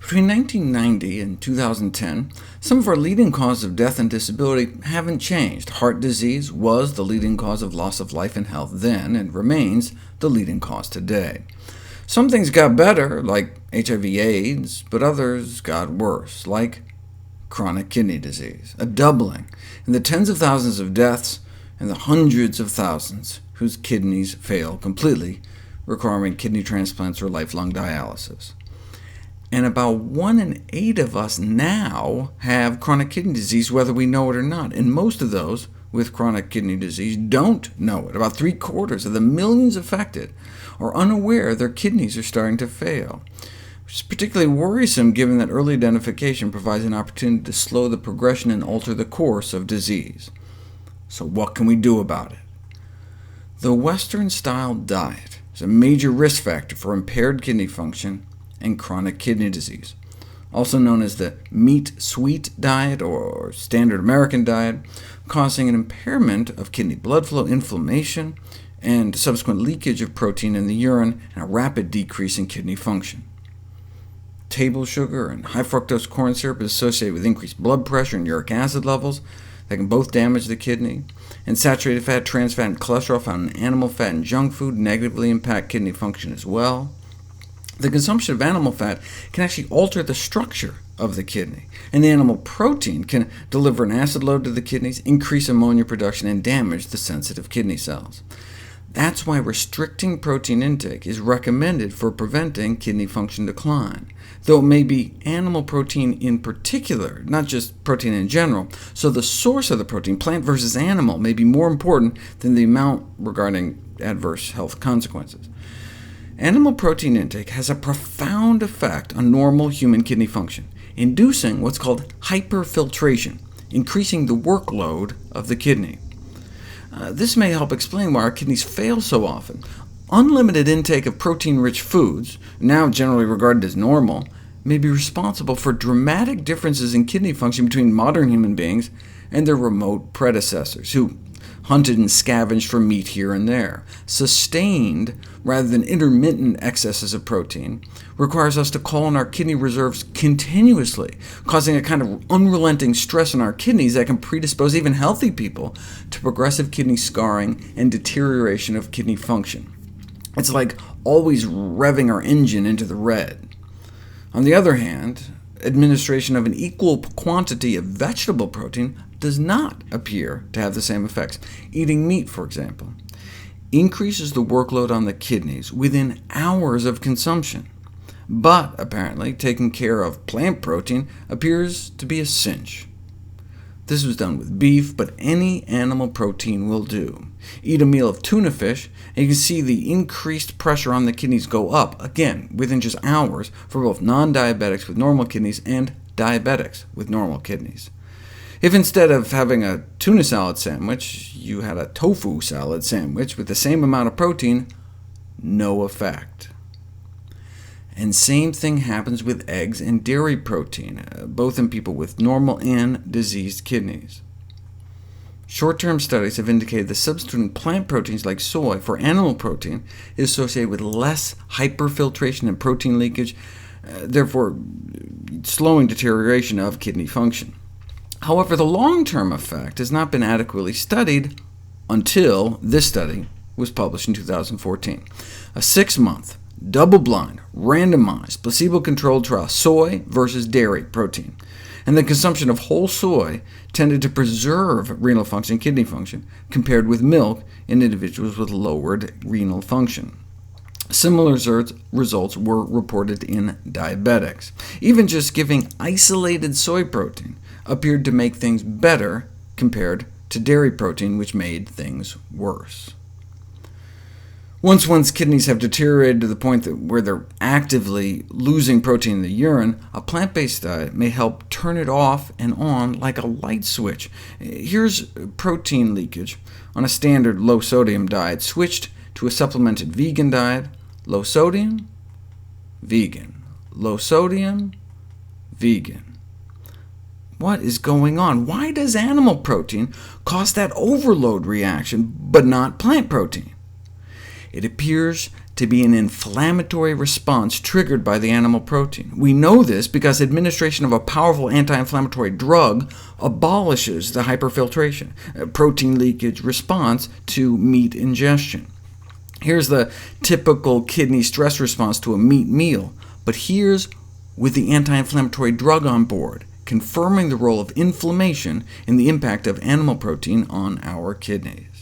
Between 1990 and 2010, some of our leading causes of death and disability haven't changed. Heart disease was the leading cause of loss of life and health then, and remains the leading cause today. Some things got better, like HIV/AIDS, but others got worse, like chronic kidney disease, a doubling in the tens of thousands of deaths and the hundreds of thousands whose kidneys fail completely, requiring kidney transplants or lifelong dialysis. And about 1 in 8 of us now have chronic kidney disease, whether we know it or not, and most of those with chronic kidney disease don't know it. About 3/4 of the millions affected are unaware their kidneys are starting to fail, which is particularly worrisome given that early identification provides an opportunity to slow the progression and alter the course of disease. So what can we do about it? The Western-style diet is a major risk factor for impaired kidney function and chronic kidney disease, also known as the meat-sweet diet or standard American diet, causing an impairment of kidney blood flow, inflammation, and subsequent leakage of protein in the urine, and a rapid decrease in kidney function. Table sugar and high-fructose corn syrup is associated with increased blood pressure and uric acid levels that can both damage the kidney, and saturated fat, trans fat, and cholesterol found in animal fat and junk food negatively impact kidney function as well. The consumption of animal fat can actually alter the structure of the kidney, and the animal protein can deliver an acid load to the kidneys, increase ammonia production, and damage the sensitive kidney cells. That's why restricting protein intake is recommended for preventing kidney function decline, though it may be animal protein in particular, not just protein in general, so the source of the protein, plant versus animal, may be more important than the amount regarding adverse health consequences. Animal protein intake has a profound effect on normal human kidney function, inducing what's called hyperfiltration, increasing the workload of the kidney. This may help explain why our kidneys fail so often. Unlimited intake of protein-rich foods, now generally regarded as normal, may be responsible for dramatic differences in kidney function between modern human beings and their remote predecessors, who hunted and scavenged for meat here and there. Sustained, rather than intermittent excesses of protein, requires us to call on our kidney reserves continuously, causing a kind of unrelenting stress on our kidneys that can predispose even healthy people to progressive kidney scarring and deterioration of kidney function. It's like always revving our engine into the red. On the other hand, administration of an equal quantity of vegetable protein does not appear to have the same effects. Eating meat, for example, increases the workload on the kidneys within hours of consumption, but apparently taking care of plant protein appears to be a cinch. This was done with beef, but any animal protein will do. Eat a meal of tuna fish, and you can see the increased pressure on the kidneys go up, again, within just hours, for both non-diabetics with normal kidneys and diabetics with normal kidneys. If instead of having a tuna salad sandwich, you had a tofu salad sandwich with the same amount of protein, no effect. And same thing happens with eggs and dairy protein, both in people with normal and diseased kidneys. Short-term studies have indicated that substituting plant proteins like soy for animal protein is associated with less hyperfiltration and protein leakage, therefore slowing deterioration of kidney function. However, the long-term effect has not been adequately studied until this study was published in 2014. A 6-month, double-blind, randomized, placebo-controlled trial, soy versus dairy protein, and the consumption of whole soy tended to preserve renal function and kidney function, compared with milk in individuals with lowered renal function. Similar results were reported in diabetics. Even just giving isolated soy protein appeared to make things better compared to dairy protein, which made things worse. Once one's kidneys have deteriorated to the point where they're actively losing protein in the urine, a plant-based diet may help turn it off and on like a light switch. Here's protein leakage on a standard low-sodium diet, switched to a supplemented vegan diet: low sodium, vegan, low sodium, vegan. What is going on? Why does animal protein cause that overload reaction, but not plant protein? It appears to be an inflammatory response triggered by the animal protein. We know this because administration of a powerful anti-inflammatory drug abolishes the hyperfiltration, protein leakage response to meat ingestion. Here's the typical kidney stress response to a meat meal, but here's with the anti-inflammatory drug on board, confirming the role of inflammation in the impact of animal protein on our kidneys.